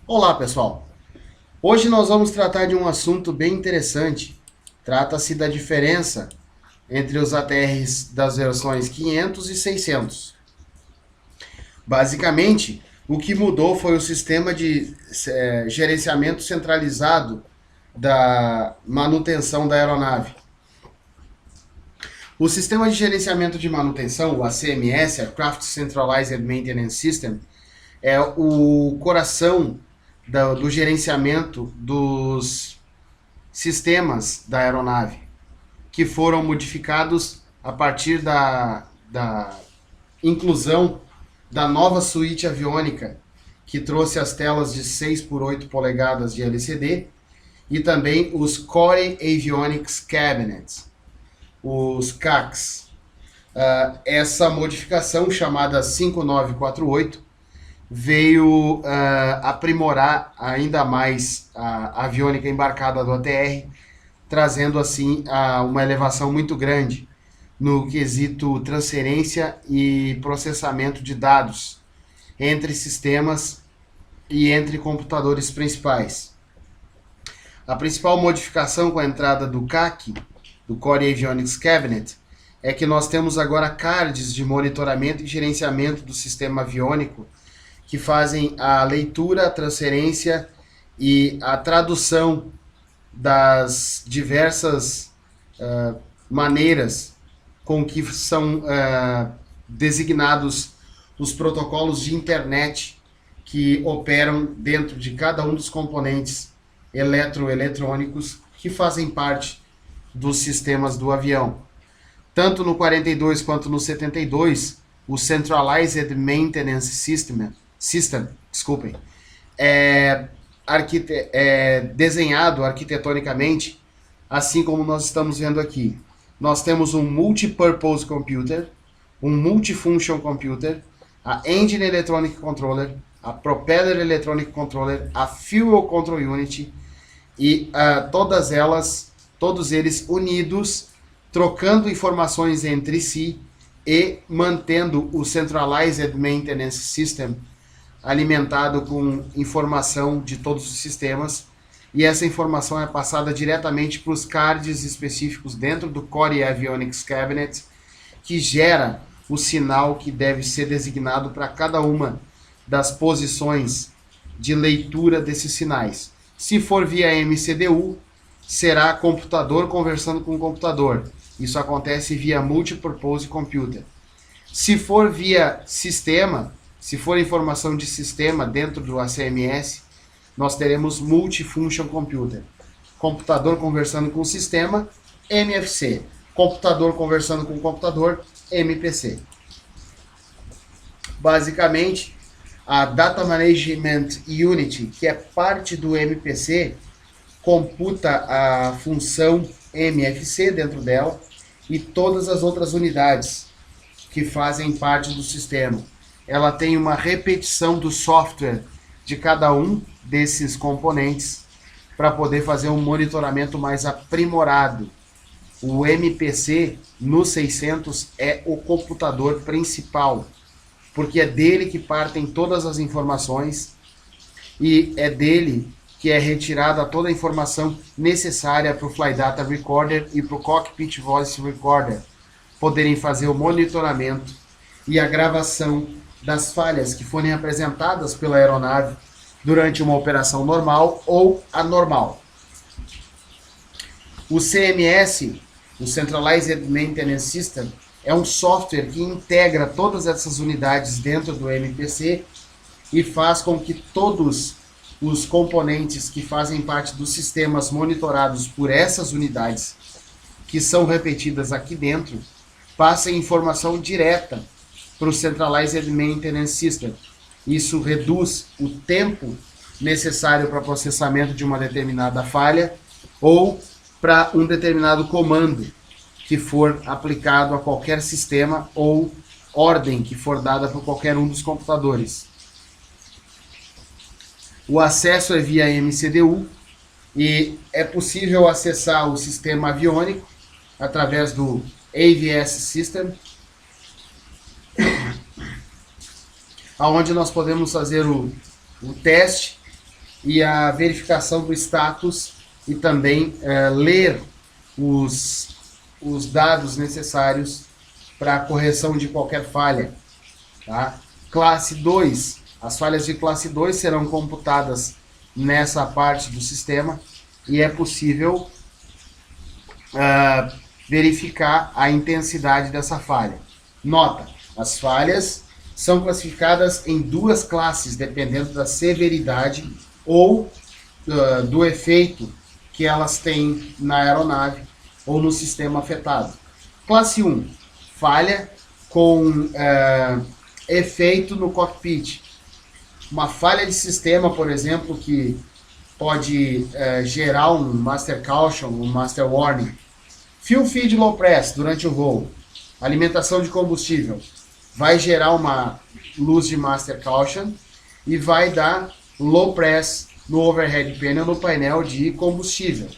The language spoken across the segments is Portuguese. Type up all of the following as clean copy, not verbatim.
Olá, pessoal. Hoje nós vamos tratar de um assunto bem interessante. Trata-se da diferença entre os ATRs das versões 500 e 600. Basicamente, o que mudou foi o sistema de gerenciamento centralizado da manutenção da aeronave. O sistema de gerenciamento de manutenção, o ACMS, Aircraft Centralized Maintenance System, é o coração do gerenciamento dos sistemas da aeronave, que foram modificados a partir da inclusão da nova suíte aviônica, que trouxe as telas de 6 por 8 polegadas de LCD, e também os Core Avionics Cabinets, os CACs. Essa modificação, chamada 5948, veio aprimorar ainda mais a aviônica embarcada do ATR, trazendo assim uma elevação muito grande no quesito transferência e processamento de dados entre sistemas e entre computadores principais. A principal modificação com a entrada do CAC, do Core Avionics Cabinet, é que nós temos agora cards de monitoramento e gerenciamento do sistema aviônico que fazem a leitura, a transferência e a tradução das diversas maneiras com que são designados os protocolos de internet que operam dentro de cada um dos componentes eletroeletrônicos que fazem parte dos sistemas do avião. Tanto no 42 quanto no 72, o Centralized Maintenance System, é desenhado arquitetonicamente, assim como nós estamos vendo aqui. Nós temos um Multipurpose Computer, um Multifunction Computer, a Engine Electronic Controller, a Propeller Electronic Controller, a Fuel Control Unit, e todos eles unidos, trocando informações entre si e mantendo o Centralized Maintenance System alimentado com informação de todos os sistemas, e essa informação é passada diretamente para os cards específicos dentro do Core Avionics Cabinet, que gera o sinal que deve ser designado para cada uma das posições de leitura desses sinais. Se for via MCDU, será computador conversando com computador. Isso acontece via Multipurpose Computer. Se for via sistema, se for informação de sistema dentro do ACMS, nós teremos Multifunction Computer. Computador conversando com sistema, MFC. Computador conversando com computador, MPC. Basicamente, a Data Management Unit, que é parte do MPC, computa a função MFC dentro dela e todas as outras unidades que fazem parte do sistema. Ela tem uma repetição do software de cada um desses componentes para poder fazer um monitoramento mais aprimorado. O MPC no 600 é o computador principal, porque é dele que partem todas as informações e é dele que é retirada toda a informação necessária para o Fly Data Recorder e para o Cockpit Voice Recorder poderem fazer o monitoramento e a gravação das falhas que forem apresentadas pela aeronave durante uma operação normal ou anormal. O CMS, o Centralized Maintenance System, é um software que integra todas essas unidades dentro do MPC e faz com que todos os componentes que fazem parte dos sistemas monitorados por essas unidades, que são repetidas aqui dentro, passem informação direta para o Centralized Maintenance System. Isso reduz o tempo necessário para processamento de uma determinada falha ou para um determinado comando que for aplicado a qualquer sistema ou ordem que for dada por qualquer um dos computadores. O acesso é via MCDU e é possível acessar o sistema aviônico através do AVS System, onde nós podemos fazer o teste e a verificação do status e também ler os dados necessários para a correção de qualquer falha. Tá? Classe 2, as falhas de classe 2 serão computadas nessa parte do sistema e é possível verificar a intensidade dessa falha. Nota, as falhas são classificadas em duas classes, dependendo da severidade ou do efeito que elas têm na aeronave ou no sistema afetado. Classe 1, falha com efeito no cockpit. Uma falha de sistema, por exemplo, que pode gerar um master caution, um master warning. Fuel feed low press durante o voo. Alimentação de combustível. Vai gerar uma luz de master caution e vai dar low press no overhead panel, no painel de combustível.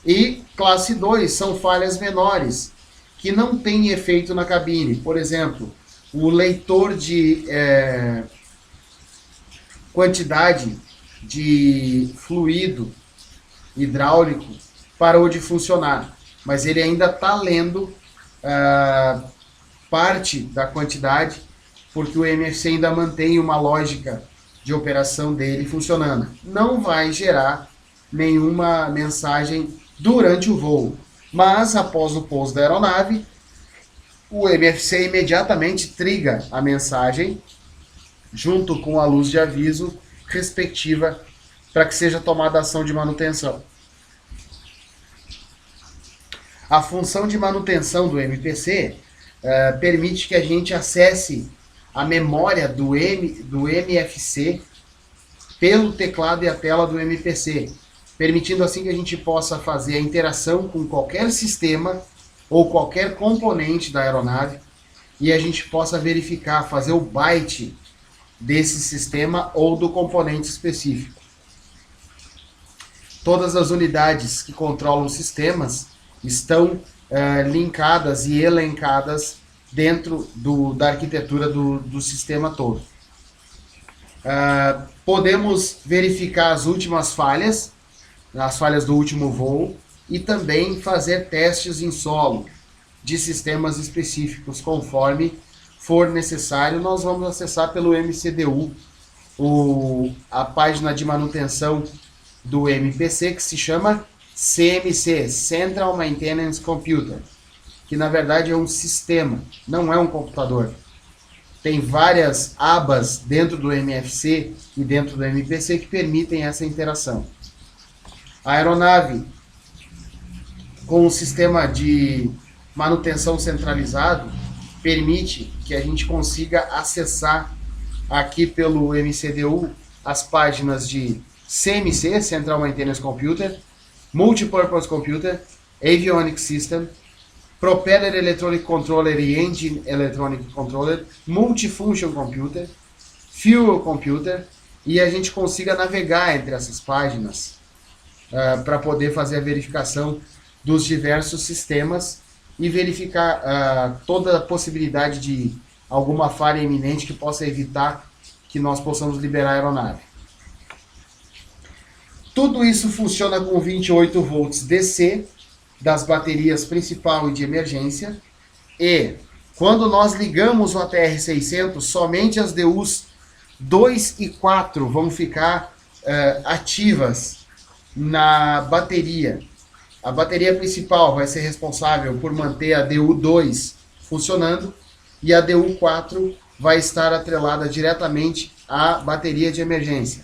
E classe 2 são falhas menores, que não têm efeito na cabine. Por exemplo, o leitor de quantidade de fluido hidráulico parou de funcionar, mas ele ainda está lendo parte da quantidade, porque o MFC ainda mantém uma lógica de operação dele funcionando. Não vai gerar nenhuma mensagem durante o voo, mas após o pouso da aeronave, o MFC imediatamente triga a mensagem junto com a luz de aviso respectiva para que seja tomada ação de manutenção. A função de manutenção do MPC permite que a gente acesse a memória do MFC pelo teclado e a tela do MPC, permitindo assim que a gente possa fazer a interação com qualquer sistema ou qualquer componente da aeronave e a gente possa verificar, fazer o byte desse sistema ou do componente específico. Todas as unidades que controlam sistemas estão linkadas e elencadas dentro da arquitetura do sistema todo. Podemos verificar as últimas falhas, as falhas do último voo, e também fazer testes em solo de sistemas específicos, conforme for necessário. Nós vamos acessar pelo MCDU a página de manutenção do MPC, que se chama CMC, Central Maintenance Computer, que na verdade é um sistema, não é um computador. Tem várias abas dentro do MFC e dentro do MPC que permitem essa interação. A aeronave, com o sistema de manutenção centralizado, permite que a gente consiga acessar aqui pelo MCDU as páginas de CMC, Central Maintenance Computer, Multipurpose Computer, Avionics System, Propeller Electronic Controller e Engine Electronic Controller, Multifunction Computer, Fuel Computer, e a gente consiga navegar entre essas páginas para poder fazer a verificação dos diversos sistemas e verificar toda a possibilidade de alguma falha iminente que possa evitar que nós possamos liberar a aeronave. Tudo isso funciona com 28 volts DC das baterias principal e de emergência, e quando nós ligamos o ATR-600, somente as DUs 2 e 4 vão ficar ativas na bateria. A bateria principal vai ser responsável por manter a DU2 funcionando e a DU4 vai estar atrelada diretamente à bateria de emergência.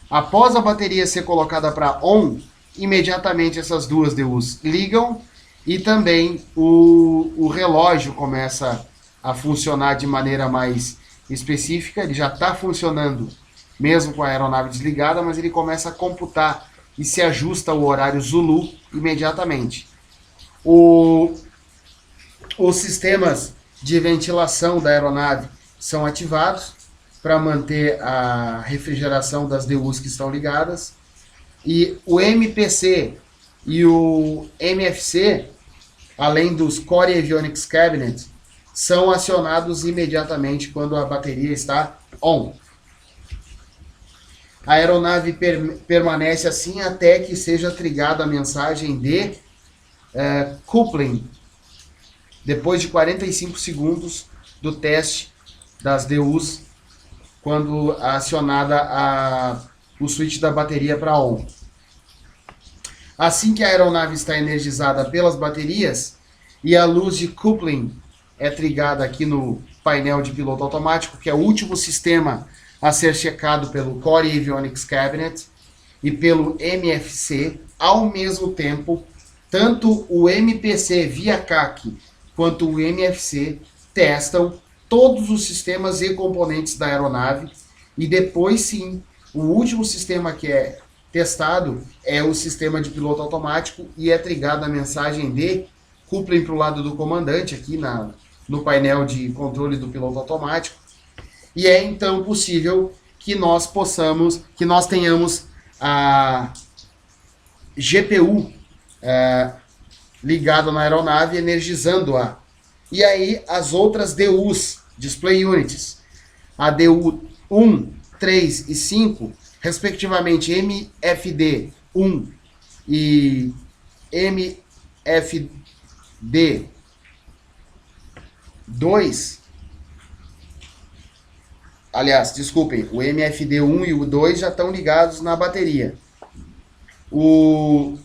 Após a bateria ser colocada para on, imediatamente essas duas DUs ligam e também o relógio começa a funcionar de maneira mais específica. Ele já está funcionando mesmo com a aeronave desligada, mas ele começa a computar e se ajusta ao horário Zulu imediatamente. Os sistemas de ventilação da aeronave são ativados para manter a refrigeração das DUs que estão ligadas. E o MPC e o MFC, além dos Core Avionics Cabinet, são acionados imediatamente quando a bateria está on. A aeronave permanece assim até que seja trigada a mensagem de coupling, depois de 45 segundos do teste das DUs, quando acionada o switch da bateria para on. Assim que a aeronave está energizada pelas baterias e a luz de coupling é trigada aqui no painel de piloto automático, que é o último sistema a ser checado pelo Core Avionics Cabinet e pelo MFC, ao mesmo tempo, tanto o MPC via CAC quanto o MFC testam todos os sistemas e componentes da aeronave, e depois sim, o último sistema que é testado é o sistema de piloto automático e é trigada a mensagem de coupling para o lado do comandante aqui no painel de controle do piloto automático, e é então possível que nós tenhamos a GPU ligada na aeronave, energizando-a. E aí as outras DUs, Display Units, a DU 1, 3 e 5, respectivamente MFD 1 e MFD 2, aliás, desculpem, o MFD 1 e o 2 já estão ligados na bateria. O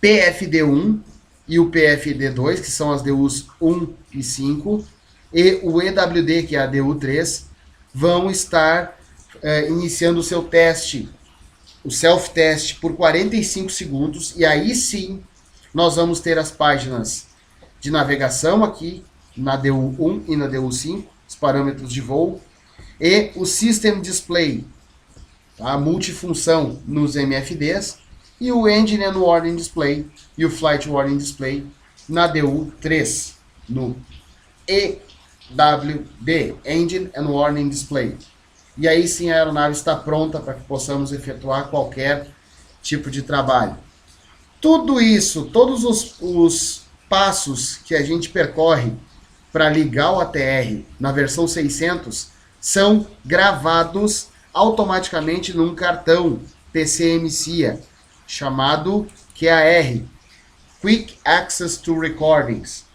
PFD 1 e o PFD 2, que são as DUs 1 e 5, e o EWD, que é a DU 3, vão estar iniciando o seu teste, o self-test, por 45 segundos, e aí sim nós vamos ter as páginas de navegação aqui, na DU 1 e na DU 5, os parâmetros de voo, e o System Display, a multifunção nos MFDs, e o Engine and Warning Display e o Flight Warning Display na DU 3, no EWD, Engine and Warning Display. E aí sim a aeronave está pronta para que possamos efetuar qualquer tipo de trabalho. Tudo isso, todos os passos que a gente percorre para ligar o ATR na versão 600 são gravados automaticamente num cartão PCMCIA, chamado QAR, Quick Access to Recordings.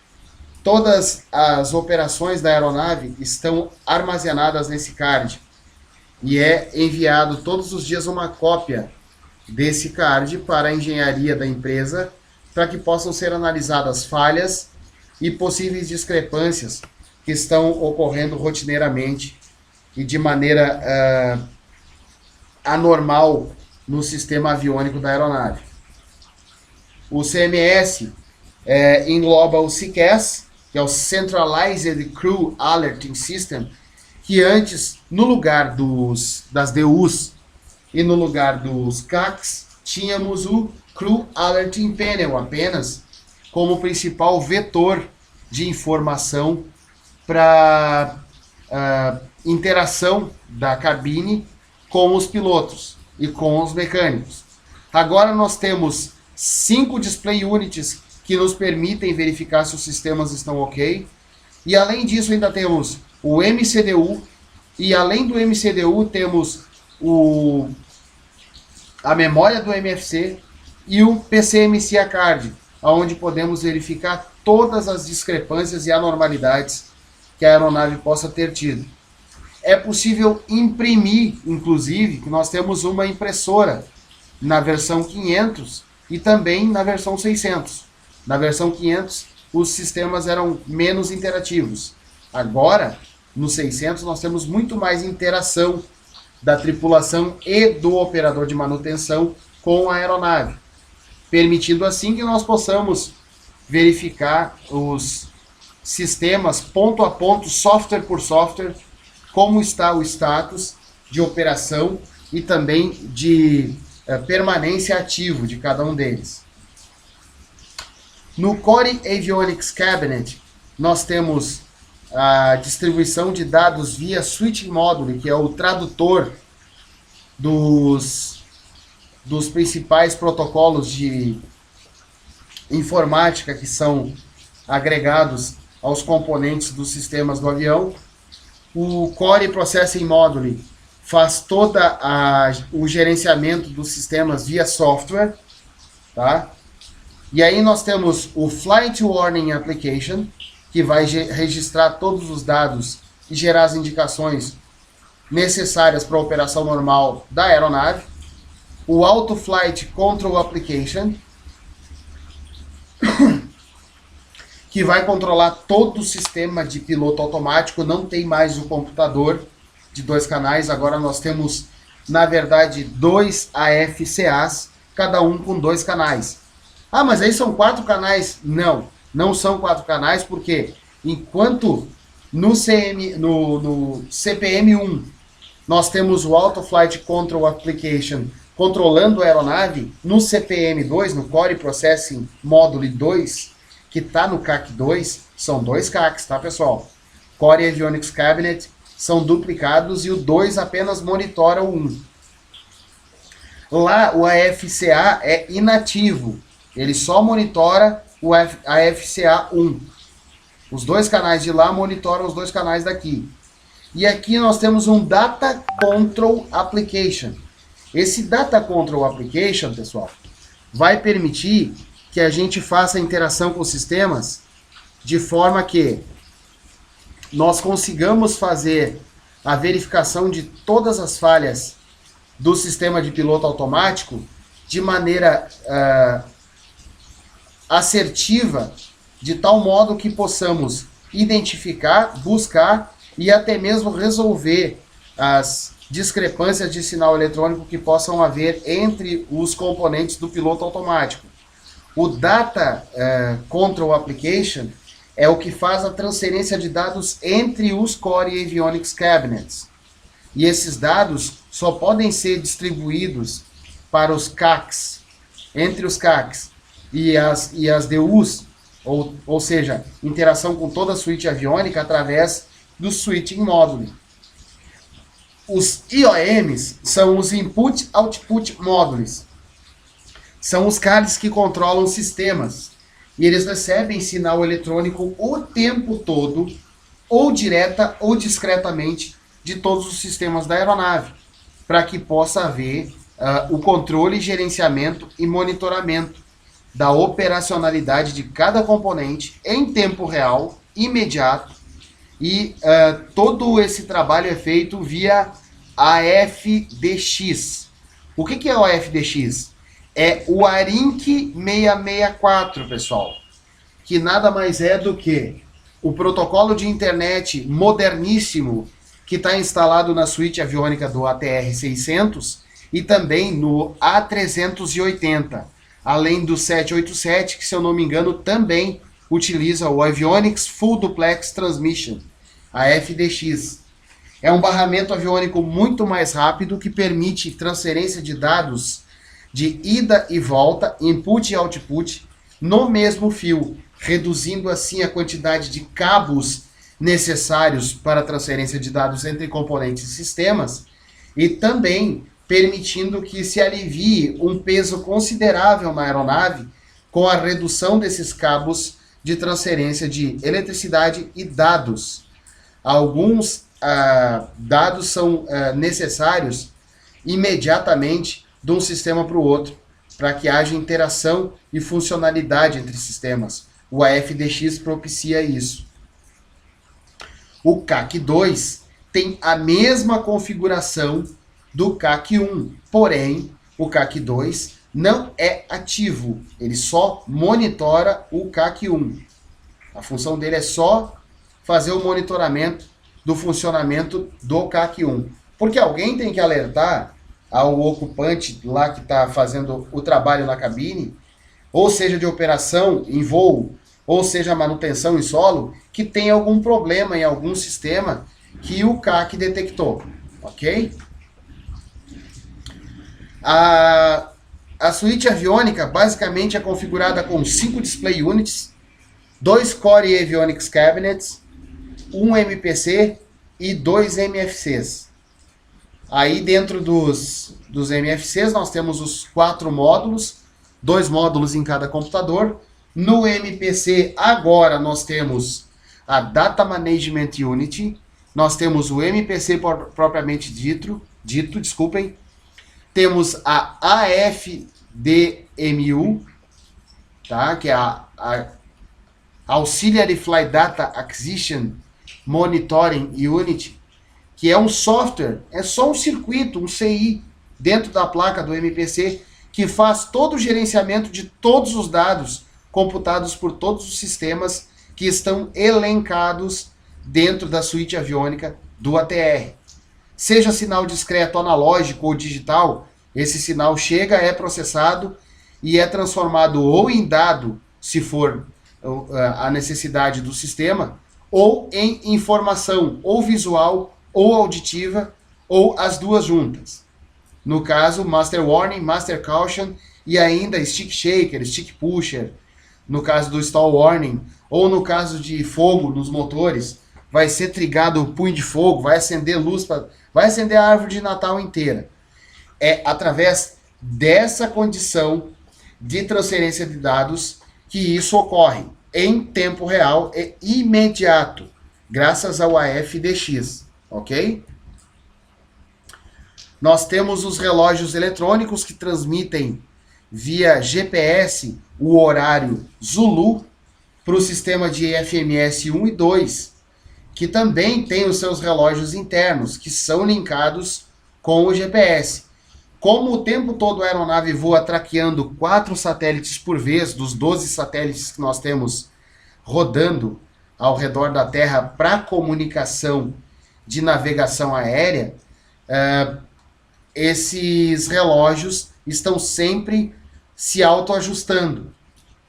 Todas as operações da aeronave estão armazenadas nesse card e é enviado todos os dias uma cópia desse card para a engenharia da empresa, para que possam ser analisadas falhas e possíveis discrepâncias que estão ocorrendo rotineiramente e de maneira anormal no sistema aviônico da aeronave. O CMS engloba o CCAS, que é o Centralized Crew Alerting System, que antes, no lugar das DUs e no lugar dos CACs, tínhamos o Crew Alerting Panel apenas como principal vetor de informação para interação da cabine com os pilotos e com os mecânicos. Agora nós temos 5 display units que nos permitem verificar se os sistemas estão ok, e além disso ainda temos o MCDU, e além do MCDU temos a memória do MFC e o PCMCIA Card, onde podemos verificar todas as discrepâncias e anormalidades que a aeronave possa ter tido. É possível imprimir, inclusive, que nós temos uma impressora na versão 500 e também na versão 600. Na versão 500, os sistemas eram menos interativos. Agora, no 600, nós temos muito mais interação da tripulação e do operador de manutenção com a aeronave, permitindo assim que nós possamos verificar os sistemas ponto a ponto, software por software, como está o status de operação e também de permanência ativo de cada um deles. No Core Avionics Cabinet, nós temos a distribuição de dados via Switching Module, que é o tradutor dos principais protocolos de informática que são agregados aos componentes dos sistemas do avião. O Core Processing Module, faz o gerenciamento dos sistemas via software, tá? E aí nós temos o Flight Warning Application, que vai registrar todos os dados e gerar as indicações necessárias para a operação normal da aeronave. O Auto Flight Control Application, que vai controlar todo o sistema de piloto automático, não tem mais o computador de 2 canais, agora nós temos, na verdade, 2 AFCAs, cada um com 2 canais. Ah, mas aí são 4 canais? Não, não são 4 canais, porque enquanto no CPM1 nós temos o Auto Flight Control Application controlando a aeronave, no CPM2, no Core Processing Module 2, que está no CAC 2, são 2 CACs, tá, pessoal? Core Avionics Cabinet são duplicados e o 2 apenas monitora o 1. Lá o AFCA é inativo, ele só monitora o AFCA 1. Os 2 canais de lá monitoram os 2 canais daqui. E aqui nós temos um Data Control Application. Esse Data Control Application, pessoal, vai permitir que a gente faça a interação com os sistemas de forma que nós consigamos fazer a verificação de todas as falhas do sistema de piloto automático de maneira assertiva, de tal modo que possamos identificar, buscar e até mesmo resolver as discrepâncias de sinal eletrônico que possam haver entre os componentes do piloto automático. O Data Control Application é o que faz a transferência de dados entre os Core Avionics Cabinets. E esses dados só podem ser distribuídos para os CACs, entre os CACs e as DUs, ou seja, interação com toda a suíte aviônica através do Switching Module. Os IOMs são os Input Output Modules. São os CADs que controlam sistemas. E eles recebem sinal eletrônico o tempo todo, ou direta ou discretamente, de todos os sistemas da aeronave, para que possa haver o controle, gerenciamento e monitoramento da operacionalidade de cada componente em tempo real, imediato, e todo esse trabalho é feito via AFDX. O que é o AFDX? É o ARINC 664, pessoal, que nada mais é do que o protocolo de internet moderníssimo que está instalado na suíte aviônica do ATR-600 e também no A380, além do 787, que, se eu não me engano, também utiliza o Avionics Full Duplex Transmission, a FDX. É um barramento aviônico muito mais rápido que permite transferência de dados de ida e volta, input e output, no mesmo fio, reduzindo assim a quantidade de cabos necessários para a transferência de dados entre componentes e sistemas, e também permitindo que se alivie um peso considerável na aeronave com a redução desses cabos de transferência de eletricidade e dados. Alguns dados são necessários imediatamente de um sistema para o outro, para que haja interação e funcionalidade entre sistemas. O AFDX propicia isso. O CAC 2 tem a mesma configuração do CAC 1, porém, o CAC 2 não é ativo, ele só monitora o CAC 1. A função dele é só fazer o monitoramento do funcionamento do CAC 1. Porque alguém tem que alertar ao ocupante lá que está fazendo o trabalho na cabine, ou seja de operação em voo, ou seja manutenção em solo, que tem algum problema em algum sistema que o CAC detectou, ok? A suíte aviônica basicamente é configurada com 5 display units, 2 Core Avionics Cabinets, 1 MPC e 2 MFCs. Aí dentro dos MFCs nós temos os 4 módulos, 2 módulos em cada computador. No MPC agora nós temos a Data Management Unit, nós temos o MPC propriamente dito, desculpem. Temos a AFDMU, tá? Que é a Auxiliary Flight Data Acquisition Monitoring Unit, que é um software, é só um circuito, um CI, dentro da placa do MPC, que faz todo o gerenciamento de todos os dados computados por todos os sistemas que estão elencados dentro da suíte aviônica do ATR. Seja sinal discreto, analógico ou digital, esse sinal chega, é processado e é transformado ou em dado, se for a necessidade do sistema, ou em informação, ou visual, ou auditiva, ou as duas juntas. No caso, Master Warning, Master Caution e ainda Stick Shaker, Stick Pusher. No caso do Stall Warning, ou no caso de fogo nos motores, vai ser trigado o punho de fogo, vai acender luz, vai acender a árvore de Natal inteira. É através dessa condição de transferência de dados que isso ocorre em tempo real e imediato, graças ao AFDX, ok? Nós temos os relógios eletrônicos que transmitem via GPS o horário Zulu para o sistema de FMS 1 e 2, que também tem os seus relógios internos, que são linkados com o GPS. Como o tempo todo a aeronave voa traqueando 4 satélites por vez, dos 12 satélites que nós temos rodando ao redor da Terra para comunicação de navegação aérea, esses relógios estão sempre se autoajustando.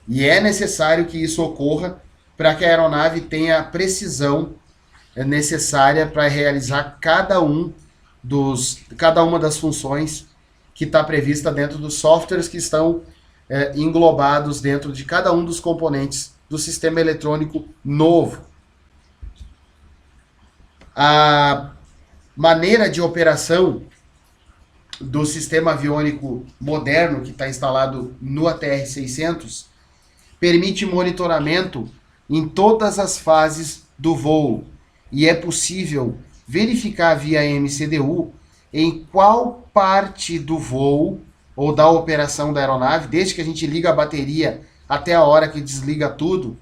E é necessário que isso ocorra para que a aeronave tenha a precisão necessária para realizar cada uma das funções que está prevista dentro dos softwares que estão englobados dentro de cada um dos componentes do sistema eletrônico novo. A maneira de operação do sistema aviônico moderno que está instalado no ATR-600 permite monitoramento em todas as fases do voo e é possível verificar via MCDU em qual parte do voo ou da operação da aeronave, desde que a gente liga a bateria até a hora que desliga tudo,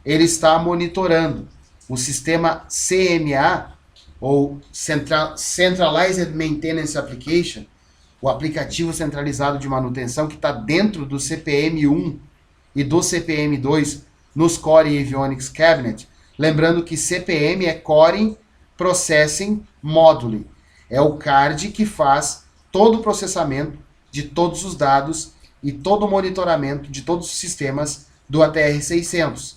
ele está monitorando. O sistema CMA, ou Centralized Maintenance Application, o aplicativo centralizado de manutenção que está dentro do CPM1 e do CPM2 nos Core Avionics Cabinet. Lembrando que CPM é Core Processing Module. É o card que faz todo o processamento de todos os dados e todo o monitoramento de todos os sistemas do ATR-600.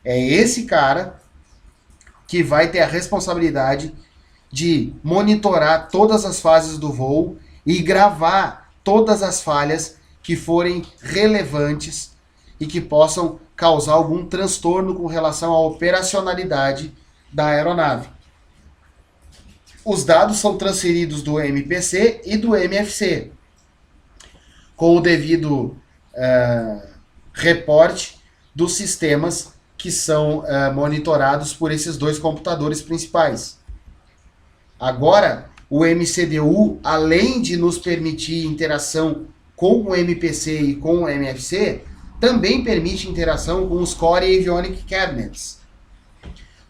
É esse cara que vai ter a responsabilidade de monitorar todas as fases do voo e gravar todas as falhas que forem relevantes e que possam causar algum transtorno com relação à operacionalidade da aeronave. Os dados são transferidos do MPC e do MFC, com o devido reporte dos sistemas que são monitorados por esses dois computadores principais. Agora, o MCDU, além de nos permitir interação com o MPC e com o MFC, também permite interação com os Core Avionics Cabinets.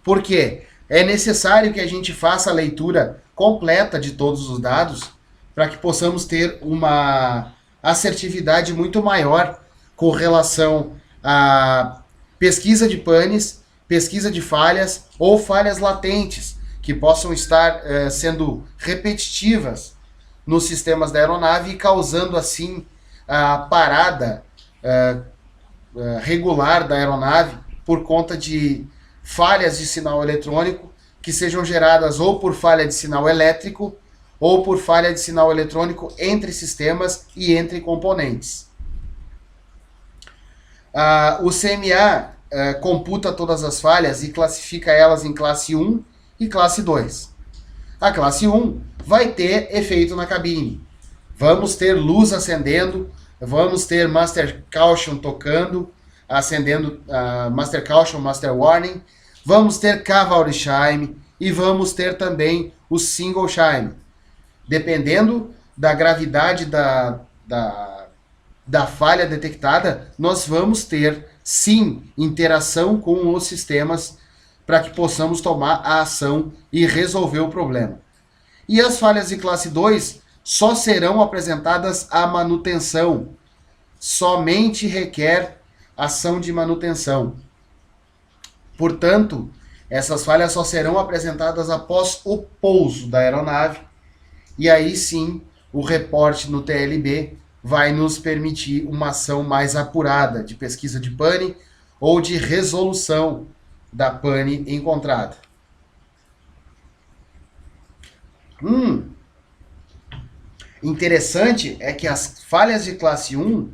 Por quê? É necessário que a gente faça a leitura completa de todos os dados para que possamos ter uma assertividade muito maior com relação a pesquisa de panes, pesquisa de falhas ou falhas latentes que possam estar sendo repetitivas nos sistemas da aeronave e causando assim a parada regular da aeronave por conta de falhas de sinal eletrônico que sejam geradas ou por falha de sinal elétrico ou por falha de sinal eletrônico entre sistemas e entre componentes. O CMA computa todas as falhas e classifica elas em classe 1 e classe 2. A classe 1 vai ter efeito na cabine. Vamos ter luz acendendo, vamos ter Master Caution tocando, acendendo Master Caution, Master Warning, vamos ter Cavalry Chime e vamos ter também o Single Chime. Dependendo da gravidade da falha detectada, nós vamos ter, sim, interação com os sistemas para que possamos tomar a ação e resolver o problema. E as falhas de classe 2 só serão apresentadas à manutenção. Somente requer ação de manutenção. Portanto, essas falhas só serão apresentadas após o pouso da aeronave, e aí sim o reporte no TLB vai nos permitir uma ação mais apurada de pesquisa de pane ou de resolução da pane encontrada. Interessante é que as falhas de classe 1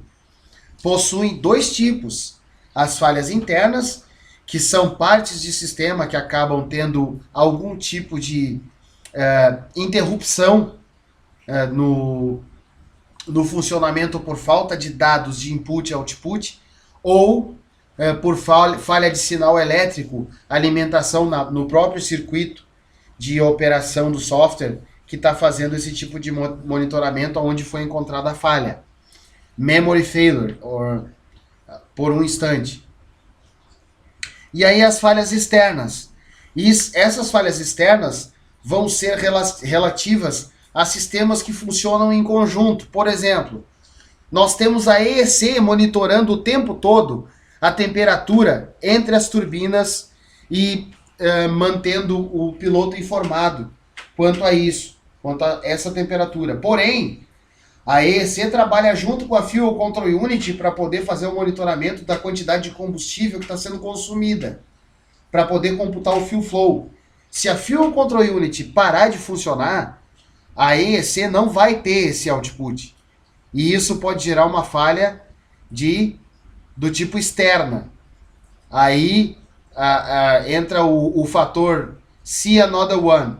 possuem dois tipos. As falhas internas, que são partes de sistema que acabam tendo algum tipo de interrupção no funcionamento por falta de dados de input e output, ou por falha de sinal elétrico, alimentação no próprio circuito de operação do software que está fazendo esse tipo de monitoramento onde foi encontrada a falha. Memory failure, por um instante. E aí as falhas externas. E essas falhas externas vão ser relativas a sistemas que funcionam em conjunto. Por exemplo, nós temos a EEC monitorando o tempo todo a temperatura entre as turbinas e mantendo o piloto informado quanto a isso, quanto a essa temperatura. Porém, a EEC trabalha junto com a Fuel Control Unit para poder fazer o monitoramento da quantidade de combustível que está sendo consumida, para poder computar o fuel flow. Se a Fuel Control Unit parar de funcionar, a EEC não vai ter esse output. E isso pode gerar uma falha do tipo externa. Aí entra o fator see another one.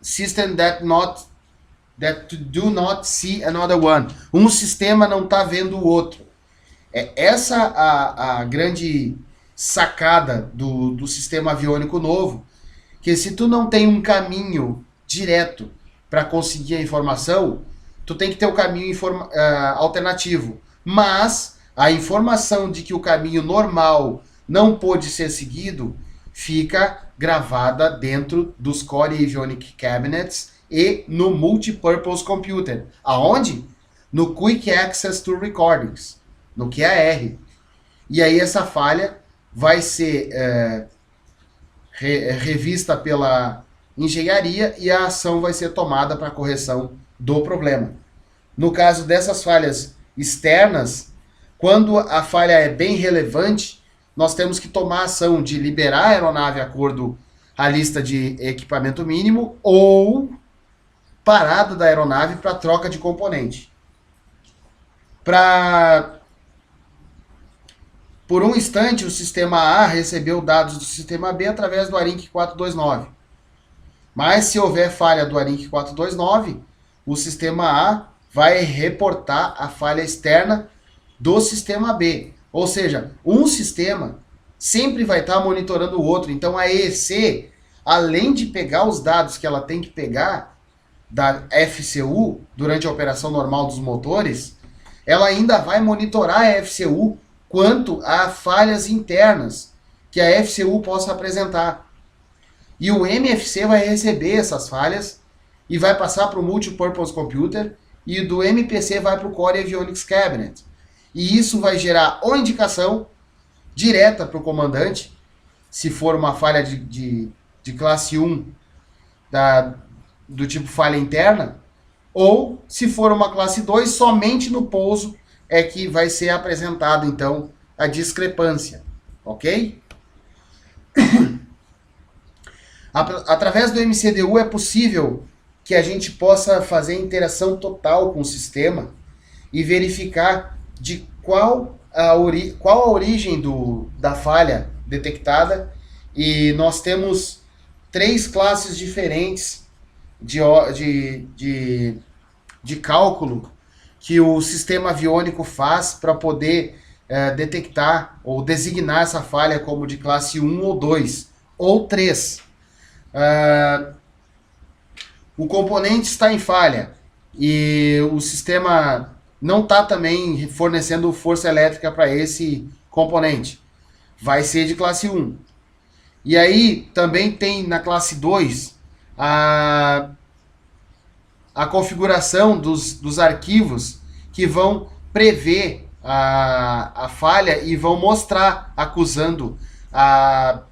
System that do not see another one. Um sistema não está vendo o outro. É essa a grande sacada do sistema aviônico novo, que se tu não tem um caminho direto para conseguir a informação, tu tem que ter o caminho alternativo. Mas a informação de que o caminho normal não pôde ser seguido fica gravada dentro dos Core Avionics Cabinets e no Multipurpose Computer. Aonde? No Quick Access to Recordings, no QAR. E aí essa falha vai ser revista pela engenharia e a ação vai ser tomada para correção do problema. No caso dessas falhas externas, quando a falha é bem relevante, nós temos que tomar a ação de liberar a aeronave de acordo à lista de equipamento mínimo ou parada da aeronave para troca de componente. Por um instante, o sistema A recebeu dados do sistema B através do ARINC 429. Mas se houver falha do ARINC 429, o sistema A vai reportar a falha externa do sistema B. Ou seja, um sistema sempre vai estar monitorando o outro. Então a EEC, além de pegar os dados que ela tem que pegar da FCU durante a operação normal dos motores, ela ainda vai monitorar a FCU quanto a falhas internas que a FCU possa apresentar. E o MFC vai receber essas falhas e vai passar para o Multipurpose Computer, e do MPC vai para o Core Avionics Cabinet. E isso vai gerar ou indicação direta para o comandante, se for uma falha de classe 1 do tipo falha interna, ou se for uma classe 2, somente no pouso é que vai ser apresentado então a discrepância, ok? Através do MCDU é possível que a gente possa fazer interação total com o sistema e verificar de qual a origem da falha detectada, e nós temos 3 classes diferentes de cálculo que o sistema aviônico faz para poder detectar ou designar essa falha como de classe 1 ou 2 ou 3. o componente está em falha e o sistema não está também fornecendo força elétrica para esse componente, vai ser de classe 1. E aí também tem na classe 2 a configuração dos arquivos que vão prever a falha e vão mostrar acusando a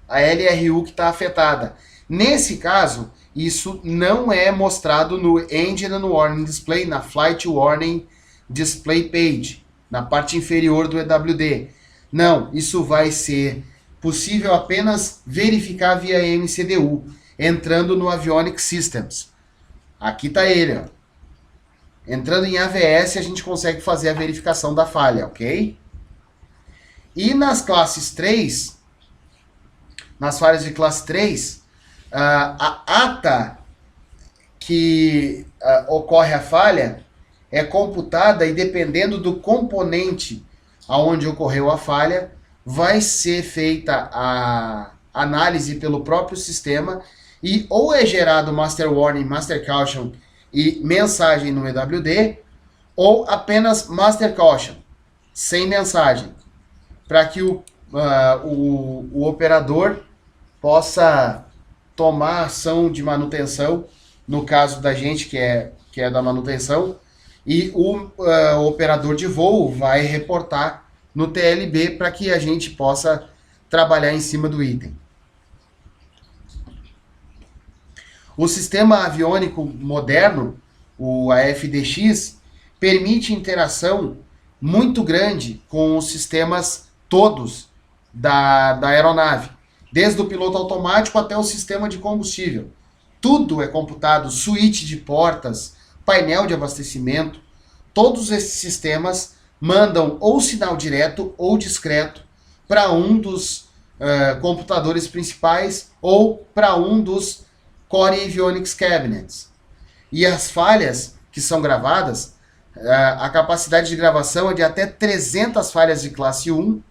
LRU que está afetada. Nesse caso, isso não é mostrado no Engine Warning Display, na Flight Warning Display Page, na parte inferior do EWD. Não, isso vai ser possível apenas verificar via MCDU, entrando no Avionics Systems. Aqui está ele, ó. Entrando em AVS, a gente consegue fazer a verificação da falha, ok? E nas classes 3, nas falhas de classe 3, a ata que ocorre a falha é computada e dependendo do componente aonde ocorreu a falha, vai ser feita a análise pelo próprio sistema e ou é gerado Master Warning, Master Caution e mensagem no EWD, ou apenas Master Caution, sem mensagem, para que o operador possa tomar ação de manutenção, no caso da gente que é da manutenção, e o operador de voo vai reportar no TLB para que a gente possa trabalhar em cima do item. O sistema aviônico moderno, o AFDX, permite interação muito grande com os sistemas todos da aeronave, desde o piloto automático até o sistema de combustível. Tudo é computado, suíte de portas, painel de abastecimento, todos esses sistemas mandam ou sinal direto ou discreto para um dos computadores principais ou para um dos Core Avionics Cabinets. E as falhas que são gravadas, a capacidade de gravação é de até 300 falhas de classe 1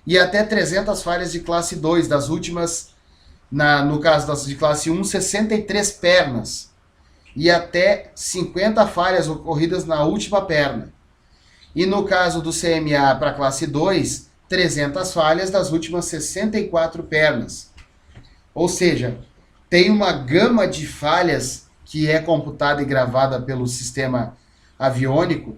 e até 300 falhas de classe 2, das últimas, no caso das de classe 1, 63 pernas. E até 50 falhas ocorridas na última perna. E no caso do CMA para classe 2, 300 falhas das últimas 64 pernas. Ou seja, tem uma gama de falhas que é computada e gravada pelo sistema aviônico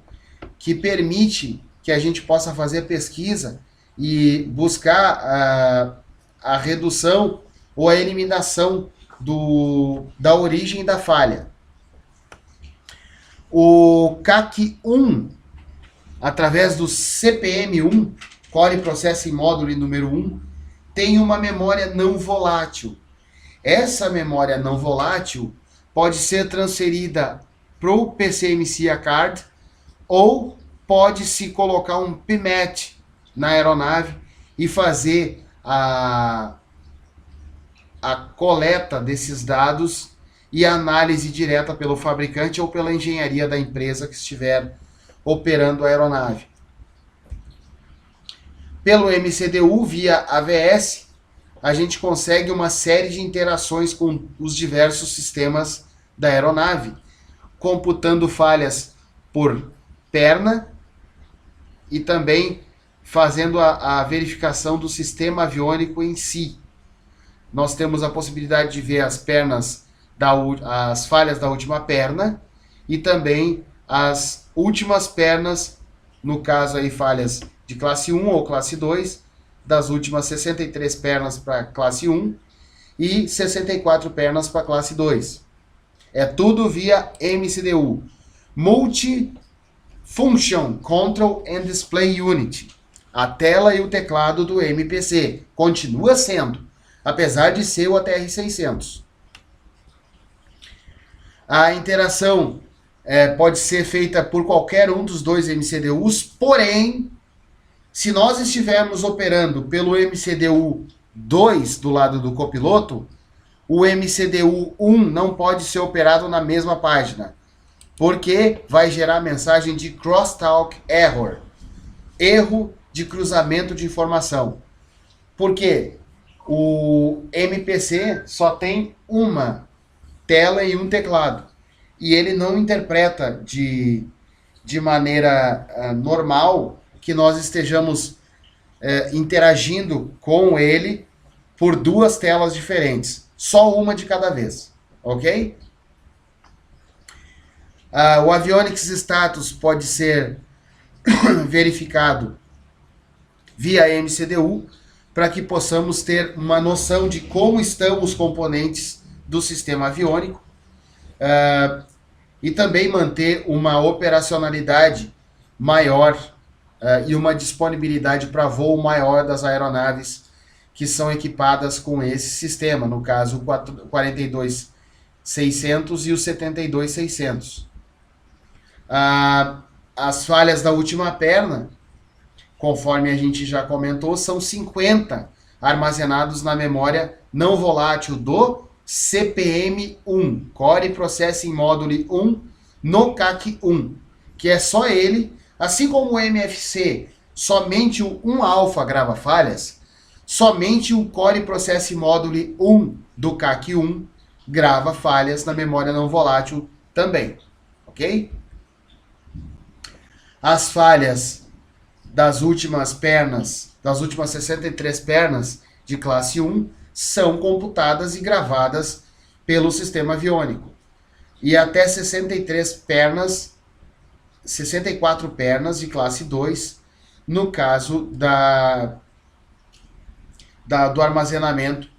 que permite que a gente possa fazer pesquisa e buscar a redução ou a eliminação da origem da falha. O CAC-1, através do CPM-1, Core Processing Module número 1, tem uma memória não volátil. Essa memória não volátil pode ser transferida para o PCMC card ou pode-se colocar um PMAT na aeronave e fazer a coleta desses dados e a análise direta pelo fabricante ou pela engenharia da empresa que estiver operando a aeronave. Pelo MCDU, via AVS, a gente consegue uma série de interações com os diversos sistemas da aeronave, computando falhas por perna e também fazendo a verificação do sistema aviônico em si. Nós temos a possibilidade de ver as pernas, as falhas da última perna e também as últimas pernas, no caso aí falhas de classe 1 ou classe 2, das últimas 63 pernas para classe 1 e 64 pernas para classe 2. É tudo via MCDU. Multi-Function Control and Display Unit. A tela e o teclado do MPC. Continua sendo, apesar de ser o ATR-600. A interação pode ser feita por qualquer um dos dois MCDUs, porém, se nós estivermos operando pelo MCDU 2 do lado do copiloto, o MCDU 1 não pode ser operado na mesma página, porque vai gerar mensagem de crosstalk error, erro de cruzamento de informação. Porque o MPC só tem uma tela e um teclado. E ele não interpreta de maneira normal que nós estejamos interagindo com ele por duas telas diferentes. Só uma de cada vez. Ok? O Avionics Status pode ser verificado via MCDU para que possamos ter uma noção de como estão os componentes do sistema aviônico e também manter uma operacionalidade maior e uma disponibilidade para voo maior das aeronaves que são equipadas com esse sistema, no caso o 42.600 e o 72.600. As falhas da última perna, conforme a gente já comentou, são 50 armazenados na memória não volátil do CPM1, Core Processing Module 1, no CAC1, que é só ele, assim como o MFC, somente o 1-alpha grava falhas, somente o Core Processing Module 1 do CAC1 grava falhas na memória não volátil também, ok? As falhas das últimas pernas, das últimas 63 pernas de classe 1, são computadas e gravadas pelo sistema aviônico. E até 64 pernas de classe 2, no caso do armazenamento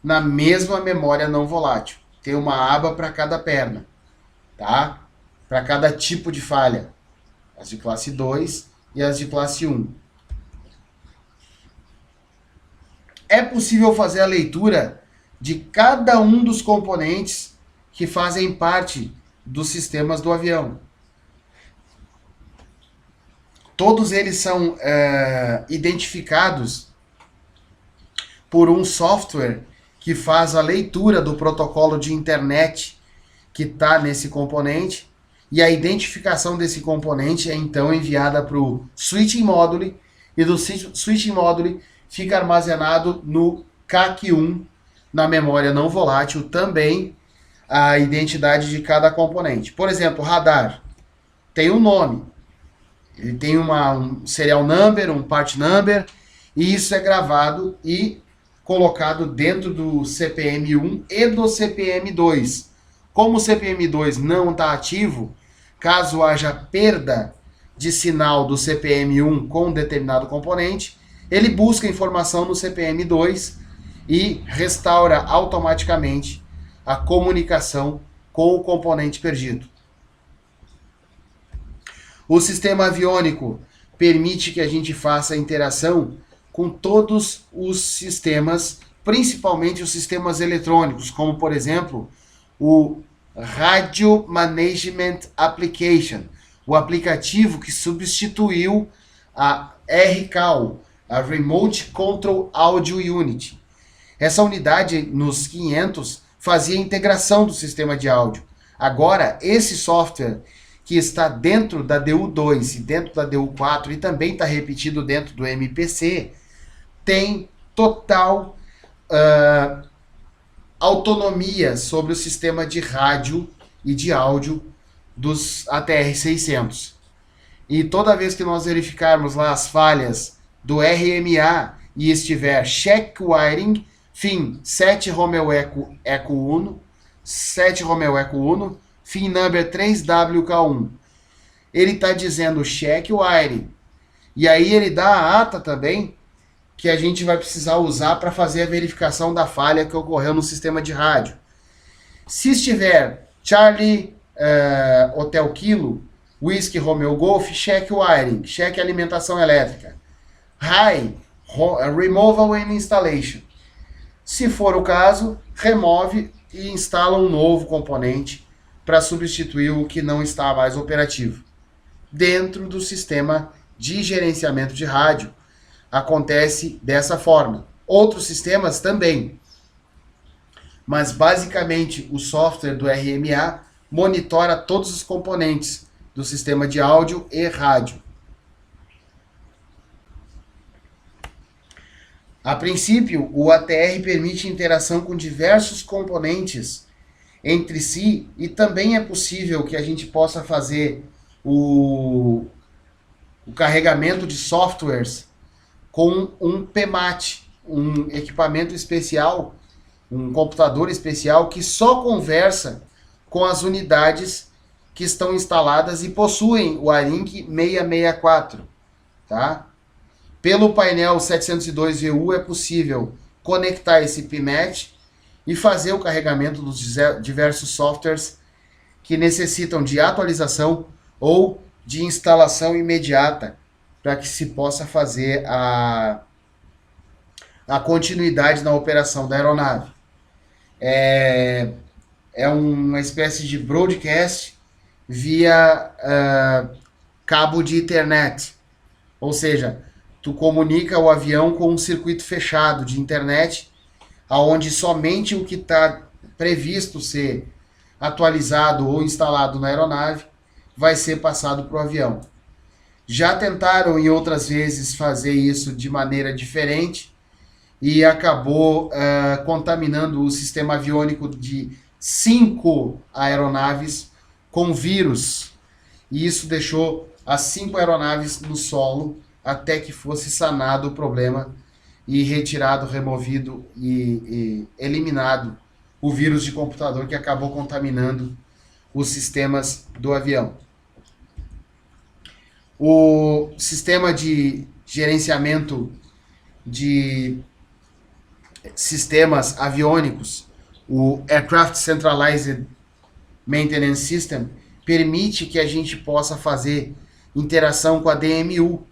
na mesma memória não volátil. Tem uma aba para cada perna, tá? Para cada tipo de falha. As de classe 2 e as de classe 1. É possível fazer a leitura de cada um dos componentes que fazem parte dos sistemas do avião. Todos eles são identificados por um software que faz a leitura do protocolo de internet que está nesse componente, e a identificação desse componente é então enviada para o Switching Module, e do Switching Module fica armazenado no CAC1, na memória não volátil, também a identidade de cada componente. Por exemplo, o radar tem um nome, ele tem um serial number, um part number, e isso é gravado e colocado dentro do CPM1 e do CPM2. Como o CPM2 não está ativo, caso haja perda de sinal do CPM1 com um determinado componente, ele busca informação no CPM2 e restaura automaticamente a comunicação com o componente perdido. O sistema aviônico permite que a gente faça interação com todos os sistemas, principalmente os sistemas eletrônicos, como por exemplo o Radio Management Application, o aplicativo que substituiu a RCAO, a Remote Control Audio Unit. Essa unidade nos 500 fazia integração do sistema de áudio. Agora, esse software que está dentro da DU2 e dentro da DU4 e também está repetido dentro do MPC, tem total autonomia sobre o sistema de rádio e de áudio dos ATR-600. E toda vez que nós verificarmos lá as falhas do RMA e estiver check wiring, FIN 7 Romeo Eco 1, 7 Romeo Eco 1, FIN number 3WK1. Ele está dizendo check wiring. E aí ele dá a ata também que a gente vai precisar usar para fazer a verificação da falha que ocorreu no sistema de rádio. Se estiver Charlie Hotel Kilo, Whisky Romeo Golf, check wiring, check alimentação elétrica. High, removal and installation. Se for o caso, remove e instala um novo componente para substituir o que não está mais operativo. Dentro do sistema de gerenciamento de rádio, acontece dessa forma. Outros sistemas também. Mas basicamente o software do RMA monitora todos os componentes do sistema de áudio e rádio. A princípio, o ATR permite interação com diversos componentes entre si, e também é possível que a gente possa fazer o carregamento de softwares com um PMAT, um equipamento especial, um computador especial que só conversa com as unidades que estão instaladas e possuem o ARINC 664, tá? Pelo painel 702VU é possível conectar esse PMAT e fazer o carregamento dos diversos softwares que necessitam de atualização ou de instalação imediata para que se possa fazer a continuidade na operação da aeronave. É uma espécie de broadcast via cabo de internet, ou seja, tu comunica o avião com um circuito fechado de internet, aonde somente o que está previsto ser atualizado ou instalado na aeronave vai ser passado para o avião. Já tentaram em outras vezes fazer isso de maneira diferente e acabou contaminando o sistema aviônico de 5 aeronaves com vírus. E isso deixou as 5 aeronaves no solo até que fosse sanado o problema e retirado, removido e eliminado o vírus de computador que acabou contaminando os sistemas do avião. O sistema de gerenciamento de sistemas aviônicos, o Aircraft Centralized Maintenance System, permite que a gente possa fazer interação com a DMU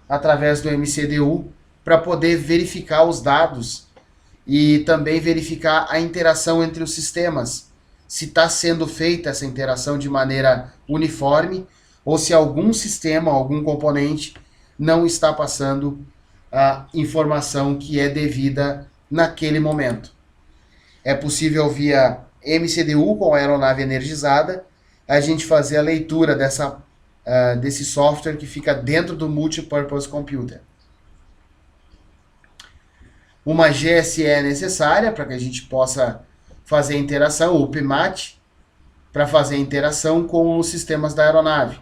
através do MCDU para poder verificar os dados e também verificar a interação entre os sistemas, se está sendo feita essa interação de maneira uniforme ou se algum sistema, algum componente não está passando a informação que é devida naquele momento. É possível via MCDU com a aeronave energizada a gente fazer a leitura desse software que fica dentro do Multipurpose Computer. Uma GSE é necessária para que a gente possa fazer a interação, o PMAT, para fazer a interação com os sistemas da aeronave,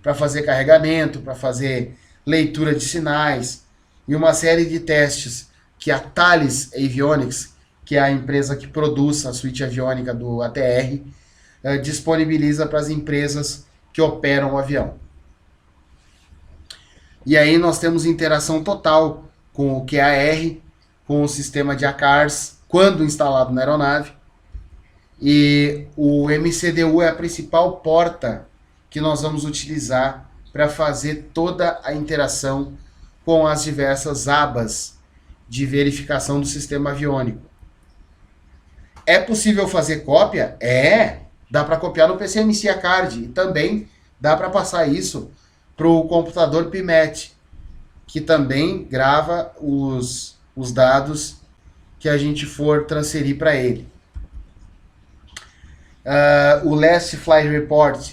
para fazer carregamento, para fazer leitura de sinais e uma série de testes que a Thales Avionics, que é a empresa que produz a suíte aviônica do ATR, disponibiliza para as empresas que operam o avião. E aí nós temos interação total com o QAR, com o sistema de ACARS, quando instalado na aeronave. E o MCDU é a principal porta que nós vamos utilizar para fazer toda a interação com as diversas abas de verificação do sistema aviônico. É possível fazer cópia? Dá para copiar no PCMC Card e também dá para passar isso para o computador PMAT, que também grava os dados que a gente for transferir para ele. O Last Flight Report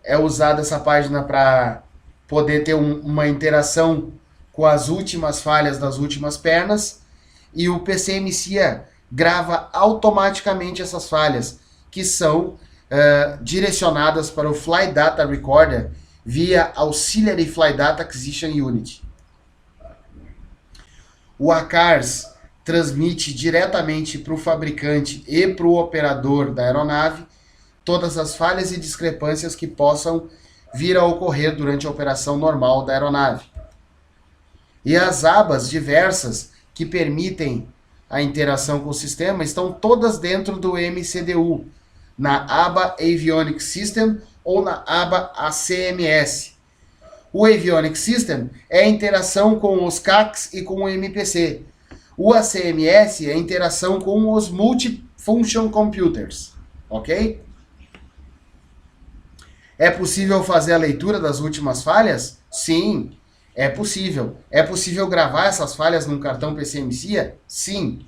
é usado essa página para poder ter uma interação com as últimas falhas das últimas pernas, e o PCMC grava automaticamente essas falhas, que são direcionadas para o Flight Data Recorder via Auxiliary Flight Data Acquisition Unit. O ACARS transmite diretamente para o fabricante e para o operador da aeronave todas as falhas e discrepâncias que possam vir a ocorrer durante a operação normal da aeronave. E as abas diversas que permitem a interação com o sistema estão todas dentro do MCDU, na aba Avionics System ou na aba ACMS. O Avionics System é a interação com os CACs e com o MPC. O ACMS é a interação com os Multifunction Computers, ok? É possível fazer a leitura das últimas falhas? Sim, é possível. É possível gravar essas falhas num cartão PCMC? Sim.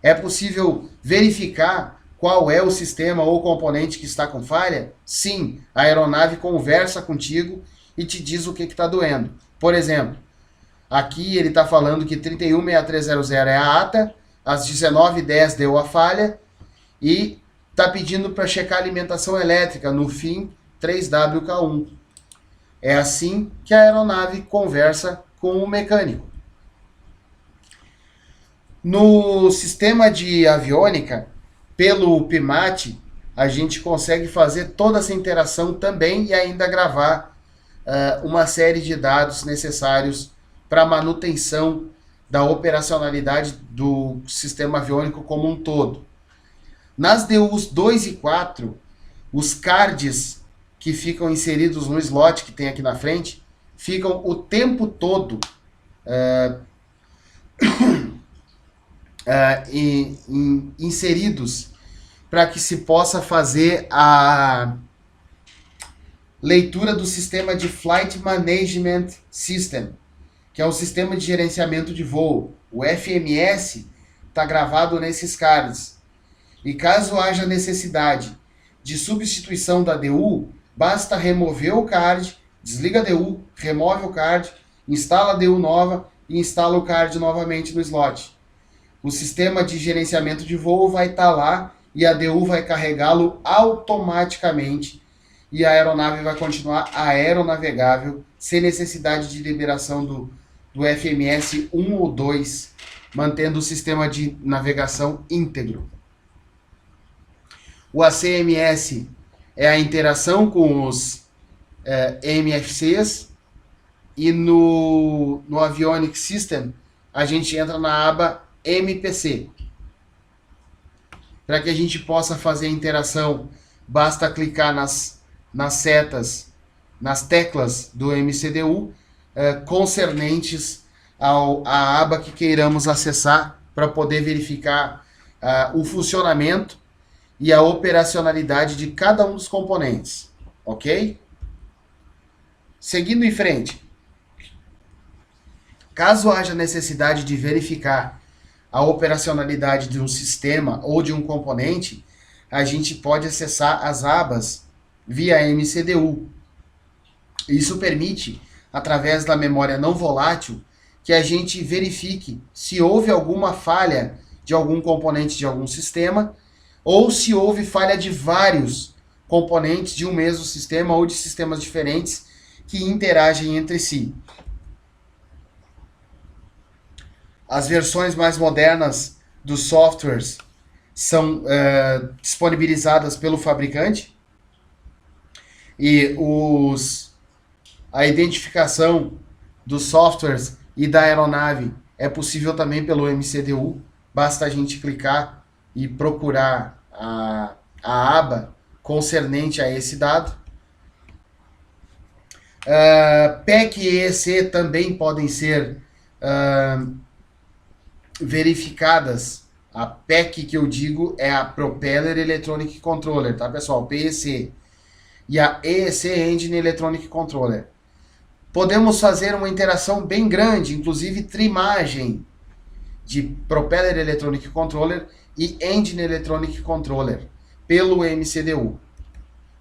É possível verificar qual é o sistema ou componente que está com falha? Sim. A aeronave conversa contigo e te diz o que está doendo. Por exemplo, aqui ele está falando que 316300 é a ata, às 19h10 deu a falha e está pedindo para checar a alimentação elétrica no FIM 3WK1. É assim que a aeronave conversa com o mecânico. No sistema de aviônica, pelo PMAT, a gente consegue fazer toda essa interação também e ainda gravar uma série de dados necessários para a manutenção da operacionalidade do sistema aviônico como um todo. Nas DUs 2 e 4, os cards que ficam inseridos no slot que tem aqui na frente, ficam o tempo todo inseridos para que se possa fazer a leitura do sistema de Flight Management System, que é o sistema de gerenciamento de voo. O FMS está gravado nesses cards. E caso haja necessidade de substituição da DU, basta remover o card, desliga a DU, remove o card, instala a DU nova e instala o card novamente no slot. O sistema de gerenciamento de voo vai estar lá e a DU vai carregá-lo automaticamente e a aeronave vai continuar aeronavegável sem necessidade de liberação do FMS 1 ou 2, mantendo o sistema de navegação íntegro. O ACMS é a interação com os MFCs e no Avionics System a gente entra na aba MPC. Para que a gente possa fazer a interação, basta clicar nas setas, nas teclas do MCDU concernentes à aba que queiramos acessar para poder verificar o funcionamento e a operacionalidade de cada um dos componentes, ok? Seguindo em frente, caso haja necessidade de verificar a operacionalidade de um sistema ou de um componente, a gente pode acessar as abas via MCDU. Isso permite, através da memória não volátil, que a gente verifique se houve alguma falha de algum componente de algum sistema ou se houve falha de vários componentes de um mesmo sistema ou de sistemas diferentes que interagem entre si. As versões mais modernas dos softwares são disponibilizadas pelo fabricante e a identificação dos softwares e da aeronave é possível também pelo MCDU. Basta a gente clicar e procurar a aba concernente a esse dado. PEC e EC também podem ser verificadas. A PEC que eu digo é a Propeller Electronic Controller, tá pessoal? PEC. E a EC Engine Electronic Controller. Podemos fazer uma interação bem grande, inclusive trimagem de Propeller Electronic Controller e Engine Electronic Controller pelo MCDU.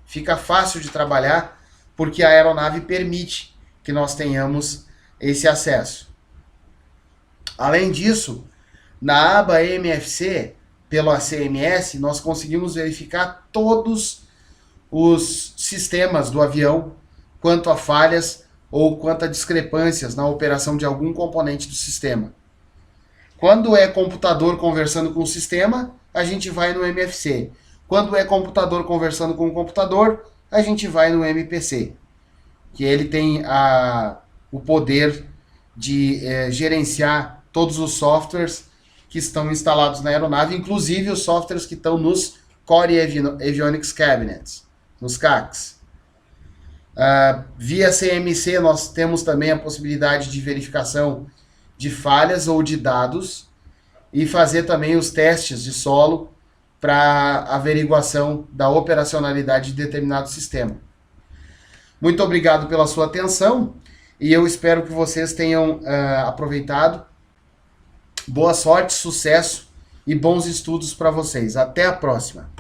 Fica fácil de trabalhar porque a aeronave permite que nós tenhamos esse acesso. Além disso, na aba MFC, pelo ACMS, nós conseguimos verificar todos os sistemas do avião quanto a falhas ou quanto a discrepâncias na operação de algum componente do sistema. Quando é computador conversando com o sistema, a gente vai no MFC. Quando é computador conversando com o computador, a gente vai no MPC, que ele tem o poder de gerenciar todos os softwares que estão instalados na aeronave, inclusive os softwares que estão nos Core Avionics Cabinets, nos CACs. Via CMC nós temos também a possibilidade de verificação de falhas ou de dados e fazer também os testes de solo para averiguação da operacionalidade de determinado sistema. Muito obrigado pela sua atenção e eu espero que vocês tenham aproveitado. Boa sorte, sucesso e bons estudos para vocês. Até a próxima!